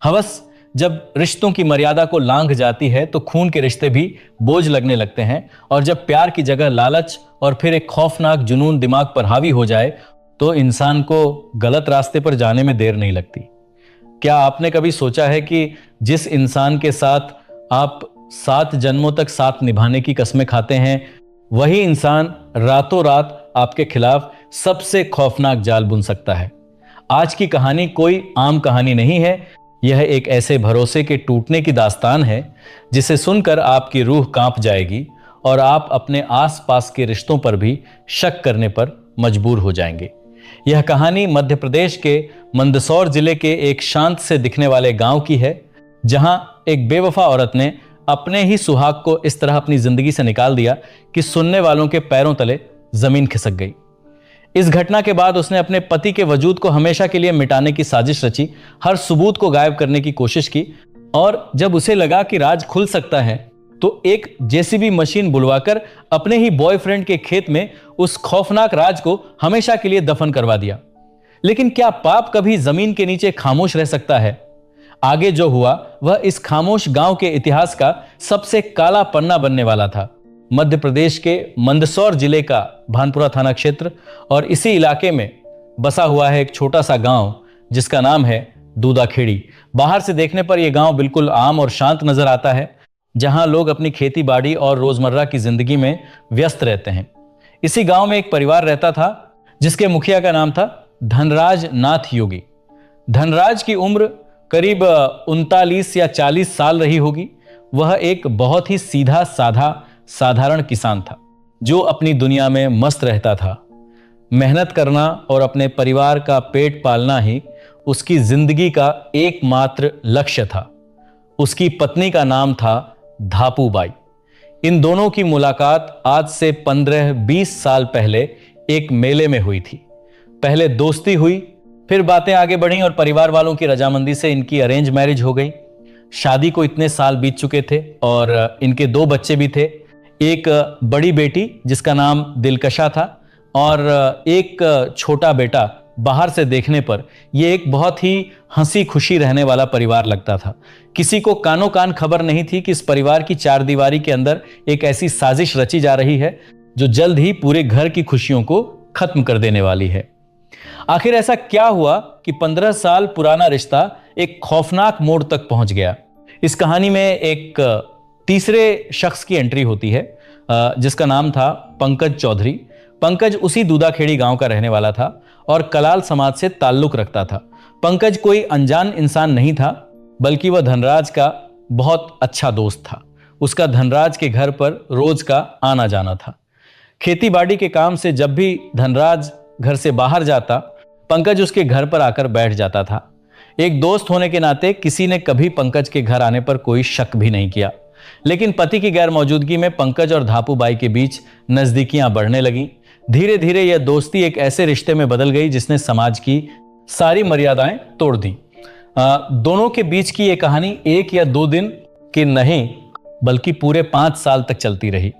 हवस जब रिश्तों की मर्यादा को लांघ जाती है तो खून के रिश्ते भी बोझ लगने लगते हैं, और जब प्यार की जगह लालच और फिर एक खौफनाक जुनून दिमाग पर हावी हो जाए तो इंसान को गलत रास्ते पर जाने में देर नहीं लगती। क्या आपने कभी सोचा है कि जिस इंसान के साथ आप 7 जन्मों तक साथ निभाने की कस्में खाते हैं, वही इंसान रातों रात आपके खिलाफ सबसे खौफनाक जाल बुन सकता है। आज की कहानी कोई आम कहानी नहीं है, यह एक ऐसे भरोसे के टूटने की दास्तान है जिसे सुनकर आपकी रूह कांप जाएगी और आप अपने आसपास के रिश्तों पर भी शक करने पर मजबूर हो जाएंगे। यह कहानी मध्य प्रदेश के मंदसौर जिले के एक शांत से दिखने वाले गांव की है, जहां एक बेवफा औरत ने अपने ही सुहाग को इस तरह अपनी जिंदगी से निकाल दिया कि सुनने वालों के पैरों तले जमीन खिसक गई। इस घटना के बाद उसने अपने पति के वजूद को हमेशा के लिए मिटाने की साजिश रची, हर सबूत को गायब करने की कोशिश की, और जब उसे लगा कि राज खुल सकता है तो एक जेसीबी मशीन बुलवाकर अपने ही बॉयफ्रेंड के खेत में उस खौफनाक राज को हमेशा के लिए दफन करवा दिया। लेकिन क्या पाप कभी जमीन के नीचे खामोश रह सकता है? आगे जो हुआ वह इस खामोश गांव के इतिहास का सबसे काला पन्ना बनने वाला था। मध्य प्रदेश के मंदसौर जिले का भानपुरा थाना क्षेत्र और इसी इलाके में बसा हुआ है एक छोटा सा गांव जिसका नाम है दूदाखेड़ी। बाहर से देखने पर यह गांव बिल्कुल आम और शांत नजर आता है, जहां लोग अपनी खेती बाड़ी और रोजमर्रा की जिंदगी में व्यस्त रहते हैं। इसी गांव में एक परिवार रहता था जिसके मुखिया का नाम था धनराज नाथ योगी। धनराज की उम्र करीब 39 या 40 साल रही होगी। वह एक बहुत ही सीधा साधा साधारण किसान था जो अपनी दुनिया में मस्त रहता था। मेहनत करना और अपने परिवार का पेट पालना ही उसकी जिंदगी का एकमात्र लक्ष्य था। उसकी पत्नी का नाम था धापू बाई। इन दोनों की मुलाकात आज से 15-20 साल पहले एक मेले में हुई थी। पहले दोस्ती हुई, फिर बातें आगे बढ़ीं और परिवार वालों की रजामंदी से इनकी अरेंज मैरिज हो गई। शादी को इतने साल बीत चुके थे और इनके 2 बच्चे भी थे। एक बड़ी बेटी जिसका नाम दिलकशा था और एक छोटा बेटा। बाहर से देखने पर यह एक बहुत ही हंसी खुशी रहने वाला परिवार लगता था। किसी को कानों कान खबर नहीं थी कि इस परिवार की चारदीवारी के अंदर एक ऐसी साजिश रची जा रही है जो जल्द ही पूरे घर की खुशियों को खत्म कर देने वाली है। आखिर ऐसा क्या हुआ कि 15 साल पुराना रिश्ता एक खौफनाक मोड़ तक पहुंच गया? इस कहानी में एक तीसरे शख्स की एंट्री होती है जिसका नाम था पंकज चौधरी। पंकज उसी दूदाखेड़ी गांव का रहने वाला था और कलाल समाज से ताल्लुक रखता था। पंकज कोई अनजान इंसान नहीं था, बल्कि वह धनराज का बहुत अच्छा दोस्त था। उसका धनराज के घर पर रोज का आना जाना था। खेती बाड़ी के काम से जब भी धनराज घर से बाहर जाता, पंकज उसके घर पर आकर बैठ जाता था। एक दोस्त होने के नाते किसी ने कभी पंकज के घर आने पर कोई शक भी नहीं किया। लेकिन पति की गैर मौजूदगी में पंकज और धापू बाई के बीच नजदीकियां बढ़ने लगीं। धीरे धीरे यह दोस्ती एक ऐसे रिश्ते में बदल गई जिसने समाज की सारी मर्यादाएं तोड़ दी। दोनों के बीच की यह कहानी 1 या 2 दिन की नहीं, बल्कि पूरे 5 साल तक चलती रही।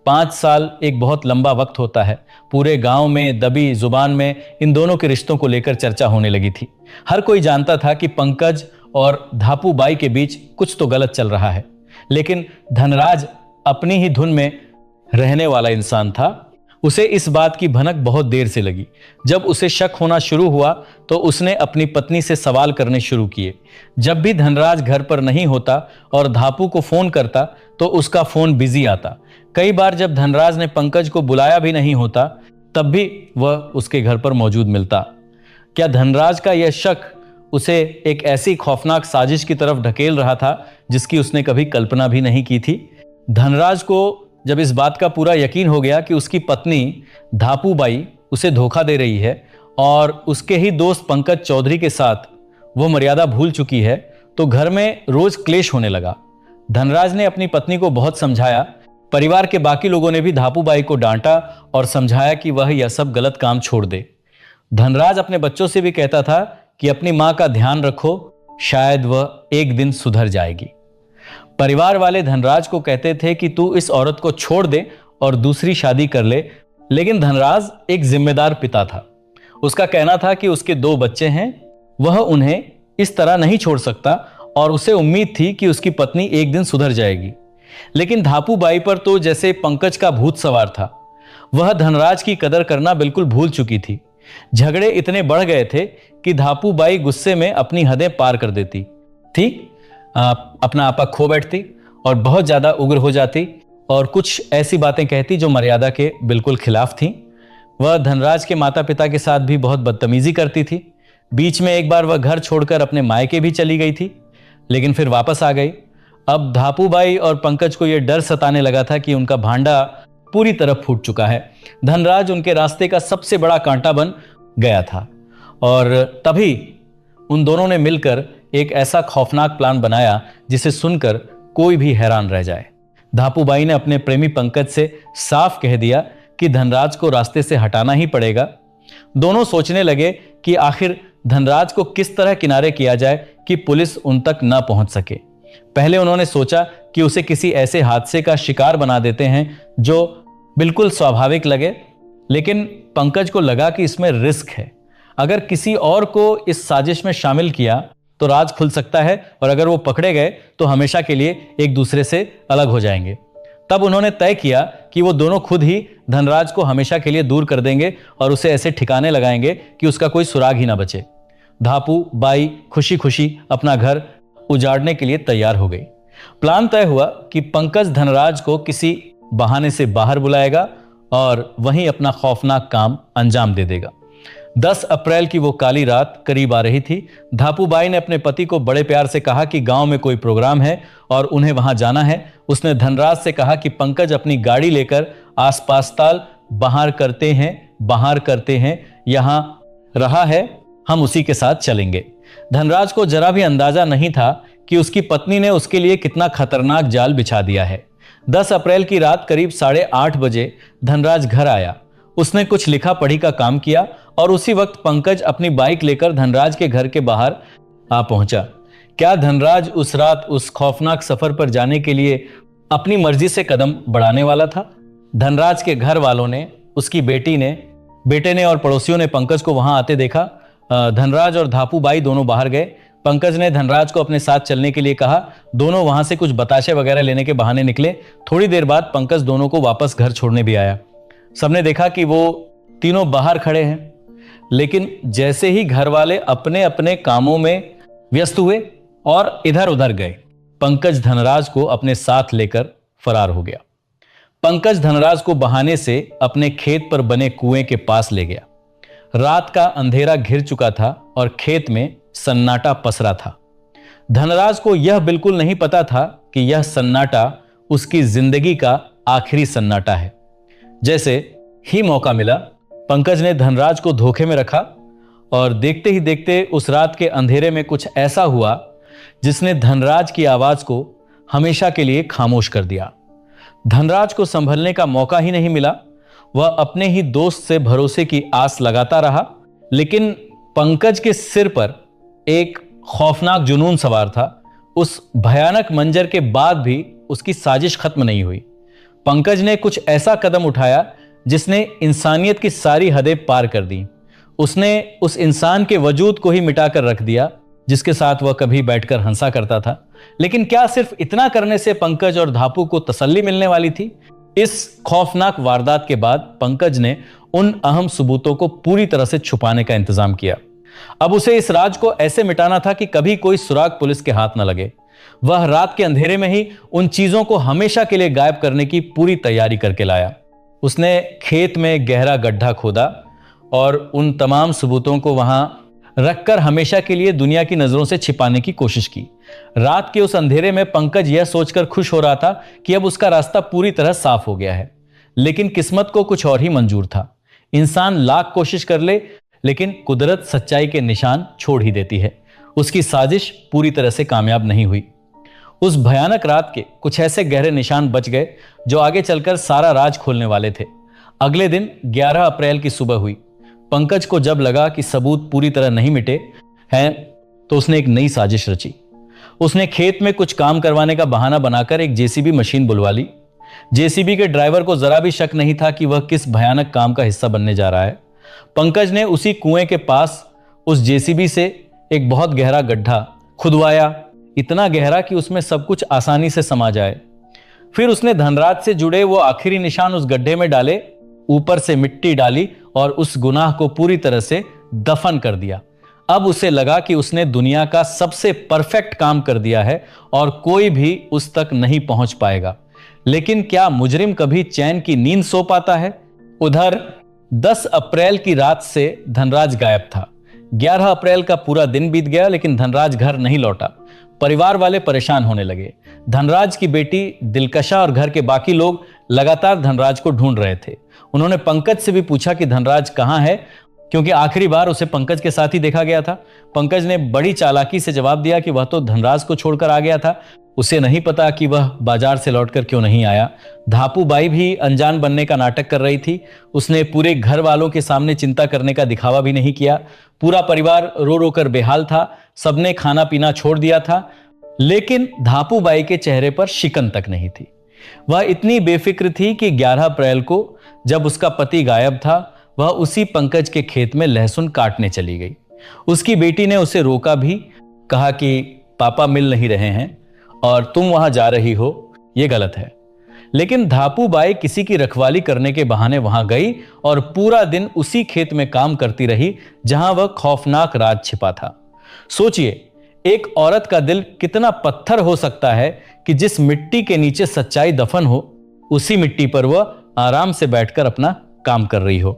5 साल एक बहुत लंबा वक्त होता है। पूरे गांव में दबी जुबान में इन दोनों के रिश्तों को लेकर चर्चा होने लगी थी। हर कोई जानता था कि पंकज और धापू बाई के बीच कुछ तो गलत चल रहा है, लेकिन धनराज अपनी ही धुन में रहने वाला इंसान था। उसे इस बात की भनक बहुत देर से लगी। जब उसे शक होना शुरू हुआ तो उसने अपनी पत्नी से सवाल करने शुरू किए। जब भी धनराज घर पर नहीं होता और धापू को फोन करता तो उसका फोन बिजी आता। कई बार जब धनराज ने पंकज को बुलाया भी नहीं होता, तब भी वह उसके घर पर मौजूद मिलता। क्या धनराज का यह शक उसे एक ऐसी खौफनाक साजिश की तरफ ढकेल रहा था जिसकी उसने कभी कल्पना भी नहीं की थी? धनराज को जब इस बात का पूरा यकीन हो गया कि उसकी पत्नी धापू बाई उसे धोखा दे रही है और उसके ही दोस्त पंकज चौधरी के साथ वो मर्यादा भूल चुकी है, तो घर में रोज क्लेश होने लगा। धनराज ने अपनी पत्नी को बहुत समझाया। परिवार के बाकी लोगों ने भी धापू बाई को डांटा और समझाया कि वह यह सब गलत काम छोड़ दे। धनराज अपने बच्चों से भी कहता था कि अपनी मां का ध्यान रखो, शायद वह एक दिन सुधर जाएगी। परिवार वाले धनराज को कहते थे कि तू इस औरत को छोड़ दे और दूसरी शादी कर ले, लेकिन धनराज एक जिम्मेदार पिता था। उसका कहना था कि उसके 2 बच्चे हैं, वह उन्हें इस तरह नहीं छोड़ सकता और उसे उम्मीद थी कि उसकी पत्नी एक दिन सुधर जाएगी। लेकिन धापू बाई पर तो जैसे पंकज का भूत सवार था। वह धनराज की कदर करना बिल्कुल भूल चुकी थी। झगड़े इतने बढ़ गए थे कि धापू बाई गुस्से में अपनी हदें पार कर देती थी, अपना आपा खो बैठती और बहुत ज्यादा उग्र हो जाती और कुछ ऐसी बातें कहती जो मर्यादा के बिल्कुल खिलाफ थीं। वह धनराज के माता पिता के साथ भी बहुत बदतमीजी करती थी। बीच में एक बार वह घर छोड़कर अपने मायके भी चली गई थी, लेकिन फिर वापस आ गई। अब धापूबाई और पंकज को यह डर सताने लगा था कि उनका भांडा पूरी तरह फूट चुका है। धनराज उनके रास्ते का सबसे बड़ा कांटा बन गया था और तभी उन दोनों ने मिलकर एक ऐसा खौफनाक प्लान बनाया जिसे सुनकर कोई भी हैरान रह जाए। धापूबाई ने अपने प्रेमी पंकज से साफ कह दिया कि धनराज को रास्ते से हटाना ही पड़ेगा। दोनों सोचने लगे कि आखिर धनराज को किस तरह किनारे किया जाए कि पुलिस उन तक न पहुंच सके। पहले उन्होंने सोचा कि उसे किसी ऐसे हादसे का शिकार बना देते हैं जो बिल्कुल स्वाभाविक लगे, लेकिन पंकज को लगा कि इसमें रिस्क है। अगर किसी और को इस साजिश में शामिल किया तो राज खुल सकता है और अगर वो पकड़े गए तो हमेशा के लिए एक दूसरे से अलग हो जाएंगे। तब उन्होंने तय किया कि वो दोनों खुद ही धनराज को हमेशा के लिए दूर कर देंगे और उसे ऐसे ठिकाने लगाएंगे कि उसका कोई सुराग ही ना बचे। धापू बाई खुशी खुशी अपना घर उजाड़ने के लिए तैयार हो गई। प्लान तय हुआ कि पंकज धनराज को किसी बहाने से बाहर बुलाएगा और वहीं अपना खौफनाक काम अंजाम दे देगा। 10 अप्रैल की वो काली रात करीब आ रही थी। धापूबाई ने अपने पति को बड़े प्यार से कहा कि गांव में कोई प्रोग्राम है और उन्हें वहां जाना है। उसने धनराज से कहा कि पंकज अपनी गाड़ी लेकर आसपास ताल बाहर करते हैं, यहां रहा है, हम उसी के साथ चलेंगे। धनराज को जरा भी अंदाजा नहीं था कि उसकी पत्नी ने उसके लिए कितना खतरनाक जाल बिछा दिया है। 10 अप्रैल की रात करीब 8:30 बजे धनराज घर आया। उसने कुछ लिखा पढ़ी का काम किया और उसी वक्त पंकज अपनी बाइक लेकर धनराज के घर के बाहर आ पहुंचा। क्या धनराज उस रात उस खौफनाक सफर पर जाने के लिए अपनी मर्जी से कदम बढ़ाने वाला था? धनराज के घर वालों ने, उसकी बेटे ने और पड़ोसियों ने पंकज को वहां आते देखा। धनराज और धापूबाई दोनों बाहर गए। पंकज ने धनराज को अपने साथ चलने के लिए कहा। दोनों वहां से कुछ बताशे वगैरह लेने के बहाने निकले। थोड़ी देर बाद पंकज दोनों को वापस घर छोड़ने भी आया। सबने देखा कि वो तीनों बाहर खड़े हैं, लेकिन जैसे ही घर वाले अपने अपने कामों में व्यस्त हुए और इधर उधर गए, पंकज धनराज को अपने साथ लेकर फरार हो गया। पंकज धनराज को बहाने से अपने खेत पर बने कुएं के पास ले गया। रात का अंधेरा घिर चुका था और खेत में सन्नाटा पसरा था। धनराज को यह बिल्कुल नहीं पता था कि यह सन्नाटा उसकी जिंदगी का आखिरी सन्नाटा है। जैसे ही मौका मिला, पंकज ने धनराज को धोखे में रखा और देखते ही देखते उस रात के अंधेरे में कुछ ऐसा हुआ जिसने धनराज की आवाज को हमेशा के लिए खामोश कर दिया। धनराज को संभलने का मौका ही नहीं मिला। वह अपने ही दोस्त से भरोसे की आस लगाता रहा, लेकिन पंकज के सिर पर एक खौफनाक जुनून सवार था। उस भयानक मंजर के बाद भी उसकी साजिश खत्म नहीं हुई। पंकज ने कुछ ऐसा कदम उठाया जिसने इंसानियत की सारी हदें पार कर दी। उसने उस इंसान के वजूद को ही मिटाकर रख दिया जिसके साथ वह कभी बैठकर हंसा करता था। लेकिन क्या सिर्फ इतना करने से पंकज और धापू को तसल्ली मिलने वाली थी? इस खौफनाक वारदात के बाद पंकज ने उन अहम सबूतों को पूरी तरह से छुपाने का इंतजाम किया। अब उसे इस राज को ऐसे मिटाना था कि कभी कोई सुराग पुलिस के हाथ न लगे। वह रात के अंधेरे में ही उन चीजों को हमेशा के लिए गायब करने की पूरी तैयारी करके लाया। उसने खेत में गहरा गड्ढा खोदा और उन तमाम सबूतों को वहां रखकर हमेशा के लिए दुनिया की नजरों से छिपाने की कोशिश की। रात के उस अंधेरे में पंकज यह सोचकर खुश हो रहा था कि अब उसका रास्ता पूरी तरह साफ हो गया है। लेकिन किस्मत को कुछ और ही मंजूर था। इंसान लाख कोशिश कर ले, लेकिन कुदरत सच्चाई के निशान छोड़ ही देती है। उसकी साजिश पूरी तरह से कामयाब नहीं हुई। उस भयानक रात के कुछ ऐसे गहरे निशान बच गए जो आगे चलकर सारा राज खोलने वाले थे। अगले दिन 11 अप्रैल की सुबह हुई। पंकज को जब लगा कि सबूत पूरी तरह नहीं मिटे हैं तो उसने एक नई साजिश रची। उसने खेत में कुछ काम करवाने का बहाना बनाकर एक जेसीबी मशीन बुलवा ली। जेसीबी के ड्राइवर को जरा भी शक नहीं था कि वह किस भयानक काम का हिस्सा बनने जा रहा है। पंकज ने उसी कुएं के पास उस जेसीबी से एक बहुत गहरा गड्ढा खुदवाया। इतना गहरा कि उसमें सब कुछ आसानी से समा जाए। फिर उसने धनराज से जुड़े वो आखिरी निशान उस गड्ढे में डाले, ऊपर से मिट्टी डाली और उस गुनाह को पूरी तरह से दफन कर दिया। अब उसे लगा कि उसने दुनिया का सबसे परफेक्ट काम कर दिया है और कोई भी उस तक नहीं पहुंच पाएगा। लेकिन क्या मुजरिम कभी चैन की नींद सो पाता है? उधर 10 अप्रैल की रात से धनराज गायब था। 11 अप्रैल का पूरा दिन बीत गया, लेकिन धनराज घर नहीं लौटा। परिवार वाले परेशान होने लगे। धनराज की बेटी दिलकशा और घर के बाकी लोग लगातार धनराज को ढूंढ रहे थे। उन्होंने पंकज से भी पूछा कि धनराज कहाँ है, क्योंकि आखिरी बार उसे पंकज के साथ ही देखा गया था। पंकज ने बड़ी चालाकी से जवाब दिया कि वह तो धनराज को छोड़कर आ गया था, उसे नहीं पता कि वह बाजार से लौटकर क्यों नहीं आया। धापू बाई भी अनजान बनने का नाटक कर रही थी। उसने पूरे घर वालों के सामने चिंता करने का दिखावा भी नहीं किया। पूरा परिवार रो रो कर बेहाल था। सबने खाना पीना छोड़ दिया था, लेकिन धापू बाई के चेहरे पर शिकन तक नहीं थी। वह इतनी बेफिक्र थी कि 11 अप्रैल को जब उसका पति गायब था, वह उसी पंकज के खेत में लहसुन काटने चली गई। उसकी बेटी ने उसे रोका भी, कहा कि पापा मिल नहीं रहे हैं और तुम वहां जा रही हो, यह गलत है। लेकिन धापू बाई किसी की रखवाली करने के बहाने वहां गई और पूरा दिन उसी खेत में काम करती रही जहां वह खौफनाक राज छिपा था। सोचिए, एक औरत का दिल कितना पत्थर हो सकता है कि जिस मिट्टी के नीचे सच्चाई दफन हो, उसी मिट्टी पर वह आराम से बैठकर अपना काम कर रही हो।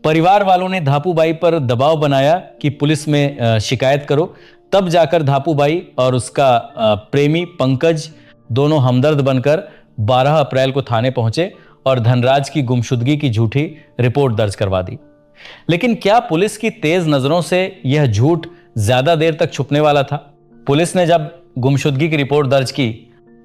परिवार वालों ने धापू बाई पर दबाव बनाया कि पुलिस में शिकायत करो। तब जाकर धापू बाई और उसका प्रेमी पंकज दोनों हमदर्द बनकर 12 अप्रैल को थाने पहुंचे और धनराज की गुमशुदगी की झूठी रिपोर्ट दर्ज करवा दी। लेकिन क्या पुलिस की तेज नजरों से यह झूठ ज्यादा देर तक छुपने वाला था? पुलिस ने जब गुमशुदगी की रिपोर्ट दर्ज की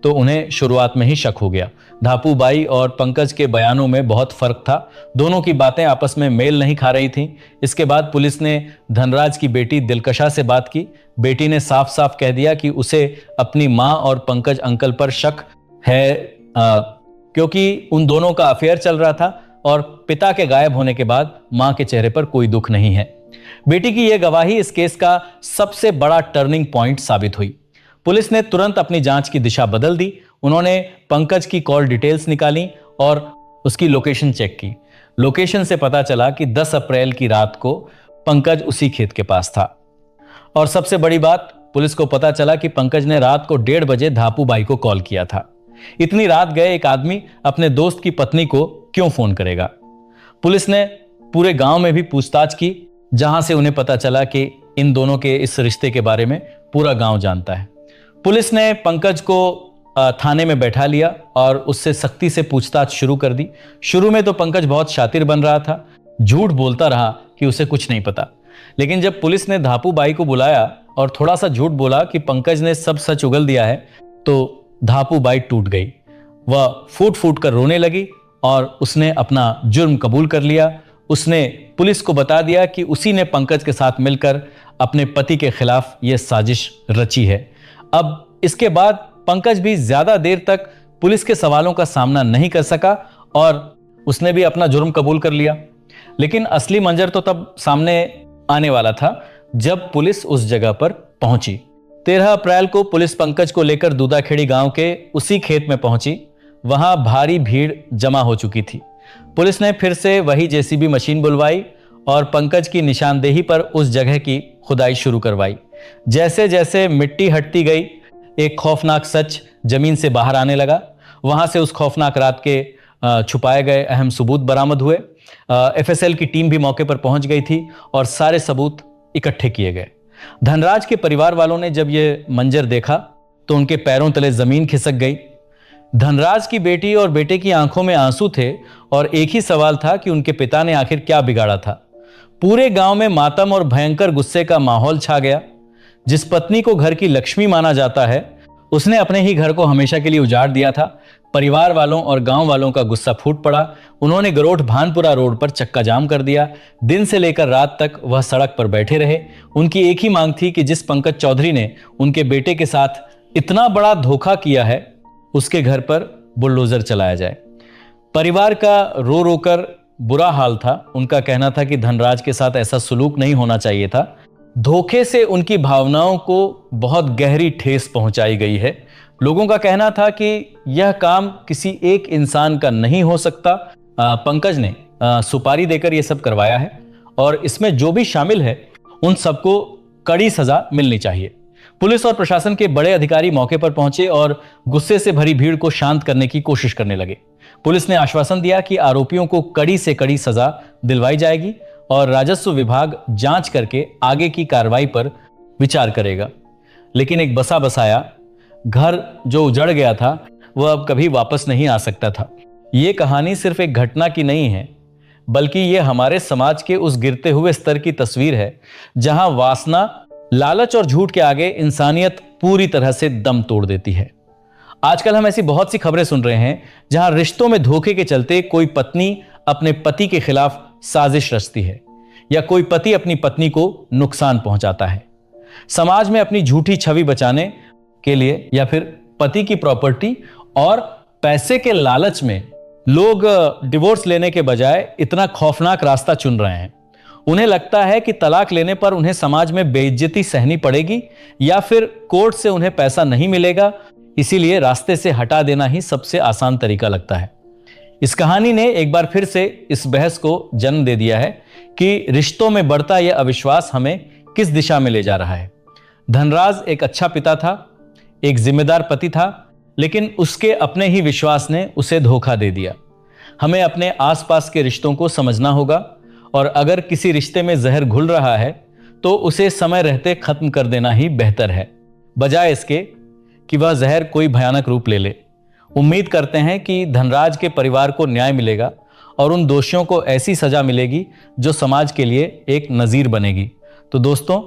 तो उन्हें शुरुआत में ही शक हो गया। धापू बाई और पंकज के बयानों में बहुत फर्क था। दोनों की बातें आपस में मेल नहीं खा रही थीं। इसके बाद पुलिस ने धनराज की बेटी दिलकशा से बात की। बेटी ने साफ साफ कह दिया कि उसे अपनी मां और पंकज अंकल पर शक है, क्योंकि उन दोनों का अफेयर चल रहा था और पिता के गायब होने के बाद मां के चेहरे पर कोई दुख नहीं है। बेटी की यह गवाही इस केस का सबसे बड़ा टर्निंग पॉइंट साबित हुई। पुलिस ने तुरंत अपनी जांच की दिशा बदल दी। उन्होंने पंकज की कॉल डिटेल्स निकाली और उसकी लोकेशन चेक की। लोकेशन से पता चला कि 10 अप्रैल की रात को पंकज उसी खेत के पास था। और सबसे बड़ी बात, पुलिस को पता चला कि पंकज ने रात को 1:30 बजे धापू बाई को कॉल किया था। इतनी रात गए एक आदमी अपने दोस्त की पत्नी को क्यों फोन करेगा? पुलिस ने पूरे गांव में भी पूछताछ की, जहां से उन्हें पता चला कि इन दोनों के इस रिश्ते के बारे में पूरा गांव जानता है। पुलिस ने पंकज को थाने में बैठा लिया और उससे सख्ती से पूछताछ शुरू कर दी। शुरू में तो पंकज बहुत शातिर बन रहा था, झूठ बोलता रहा कि उसे कुछ नहीं पता। लेकिन जब पुलिस ने धापू बाई को बुलाया और थोड़ा सा झूठ बोला कि पंकज ने सब सच उगल दिया है, तो धापू बाई टूट गई। वह फूट फूट कर रोने लगी और उसने अपना जुर्म कबूल कर लिया। उसने पुलिस को बता दिया कि उसी ने पंकज के साथ मिलकर अपने पति के खिलाफ यह साजिश रची है। अब इसके बाद पंकज भी ज्यादा देर तक पुलिस के सवालों का सामना नहीं कर सका और उसने भी अपना जुर्म कबूल कर लिया। लेकिन असली मंजर तो तब सामने आने वाला था जब पुलिस उस जगह पर पहुंची। 13 अप्रैल को पुलिस पंकज को लेकर दूधाखेड़ी गांव के उसी खेत में पहुंची। वहां भारी भीड़ जमा हो चुकी थी। पुलिस ने फिर से वही जेसीबी मशीन बुलवाई और पंकज की निशानदेही पर उस जगह की खुदाई शुरू करवाई। जैसे जैसे मिट्टी हटती गई, एक खौफनाक सच जमीन से बाहर आने लगा। वहां से उस खौफनाक रात के छुपाए गए अहम सबूत बरामद हुए। एफएसएल की टीम भी मौके पर पहुंच गई थी और सारे सबूत इकट्ठे किए गए। धनराज के परिवार वालों ने जब यह मंजर देखा तो उनके पैरों तले जमीन खिसक गई। धनराज की बेटी और बेटे की आंखों में आंसू थे और एक ही सवाल था कि उनके पिता ने आखिर क्या बिगाड़ा था। पूरे गांव में मातम और भयंकर गुस्से का माहौल छा गया। जिस पत्नी को घर की लक्ष्मी माना जाता है, उसने अपने ही घर को हमेशा के लिए उजाड़ दिया था। परिवार वालों और गांव वालों का गुस्सा फूट पड़ा। उन्होंने गरोठ भानपुरा रोड पर चक्का जाम कर दिया। दिन से लेकर रात तक वह सड़क पर बैठे रहे। उनकी एक ही मांग थी कि जिस पंकज चौधरी ने उनके बेटे के साथ इतना बड़ा धोखा किया है, उसके घर पर बुलडोजर चलाया जाए। परिवार का रो रोकर बुरा हाल था। उनका कहना था कि धनराज के साथ ऐसा सुलूक नहीं होना चाहिए था। धोखे से उनकी भावनाओं को बहुत गहरी ठेस पहुंचाई गई है। लोगों का कहना था कि यह काम किसी एक इंसान का नहीं हो सकता। पंकज ने सुपारी देकर यह सब करवाया है और इसमें जो भी शामिल है उन सबको कड़ी सजा मिलनी चाहिए। पुलिस और प्रशासन के बड़े अधिकारी मौके पर पहुंचे और गुस्से से भरी भीड़ को शांत करने की कोशिश करने लगे। पुलिस ने आश्वासन दिया कि आरोपियों को कड़ी से कड़ी सजा दिलवाई जाएगी और राजस्व विभाग जांच करके आगे की कार्रवाई पर विचार करेगा। लेकिन एक बसा बसाया घर जो उजड़ गया था वह अब कभी वापस नहीं आ सकता था। यह कहानी सिर्फ एक घटना की नहीं है, बल्कि यह हमारे समाज के उस गिरते हुए स्तर की तस्वीर है जहां वासना, लालच और झूठ के आगे इंसानियत पूरी तरह से दम तोड़ देती है। आजकल हम ऐसी बहुत सी खबरें सुन रहे हैं जहां रिश्तों में धोखे के चलते कोई पत्नी अपने पति के खिलाफ साजिश रचती है या कोई पति अपनी पत्नी को नुकसान पहुंचाता है। समाज में अपनी झूठी छवि बचाने के लिए या फिर पति की प्रॉपर्टी और पैसे के लालच में लोग डिवोर्स लेने के बजाय इतना खौफनाक रास्ता चुन रहे हैं। उन्हें लगता है कि तलाक लेने पर उन्हें समाज में बेइज्जती सहनी पड़ेगी या फिर कोर्ट से उन्हें पैसा नहीं मिलेगा, इसीलिए रास्ते से हटा देना ही सबसे आसान तरीका लगता है। इस कहानी ने एक बार फिर से इस बहस को जन्म दे दिया है कि रिश्तों में बढ़ता यह अविश्वास हमें किस दिशा में ले जा रहा है। धनराज एक अच्छा पिता था, एक जिम्मेदार पति था, लेकिन उसके अपने ही विश्वास ने उसे धोखा दे दिया। हमें अपने आसपास के रिश्तों को समझना होगा और अगर किसी रिश्ते में जहर घुल रहा है तो उसे समय रहते खत्म कर देना ही बेहतर है, बजाय इसके कि वह जहर कोई भयानक रूप ले ले। उम्मीद करते हैं कि धनराज के परिवार को न्याय मिलेगा और उन दोषियों को ऐसी सजा मिलेगी जो समाज के लिए एक नजीर बनेगी। तो दोस्तों,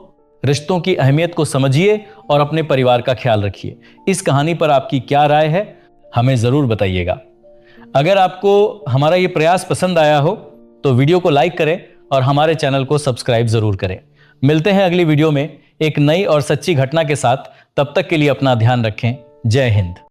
रिश्तों की अहमियत को समझिए और अपने परिवार का ख्याल रखिए। इस कहानी पर आपकी क्या राय है हमें जरूर बताइएगा। अगर आपको हमारा ये प्रयास पसंद आया हो तो वीडियो को लाइक करें और हमारे चैनल को सब्सक्राइब जरूर करें। मिलते हैं अगली वीडियो में एक नई और सच्ची घटना के साथ। तब तक के लिए अपना ध्यान रखें। जय हिंद।